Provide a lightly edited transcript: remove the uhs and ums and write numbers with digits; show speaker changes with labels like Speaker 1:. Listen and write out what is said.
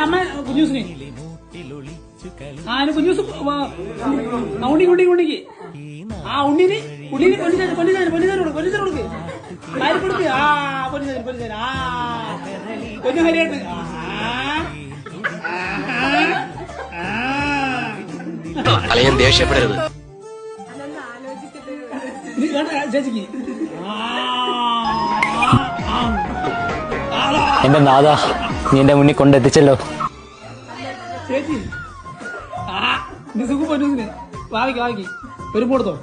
Speaker 1: അമ്മ കുഞ്ഞൂസിനെ കുഞ്ഞൂസ് ഉണ്ണിക്ക് ആ ഉണ്ണിന് പൊന്നിച്ചാൻ കൊടുക്ക് ആര് കൊടുക്ക് ആ പൊന്നിച്ചാൻ ആ കൊഞ്ഞു ഹരിയായിട്ട്
Speaker 2: അളിയൻ ദേഷ്യപ്പെടരുത്.
Speaker 1: ചേച്ചിക്ക്
Speaker 3: എന്റെ നാഥ, നീ എന്റെ മുന്നിൽ കൊണ്ടെത്തിച്ചല്ലോ.
Speaker 1: ചേച്ചി സുഖം പൊന്നൂസിന് വാവിക്ക് ഒരു കൊടുത്തോ.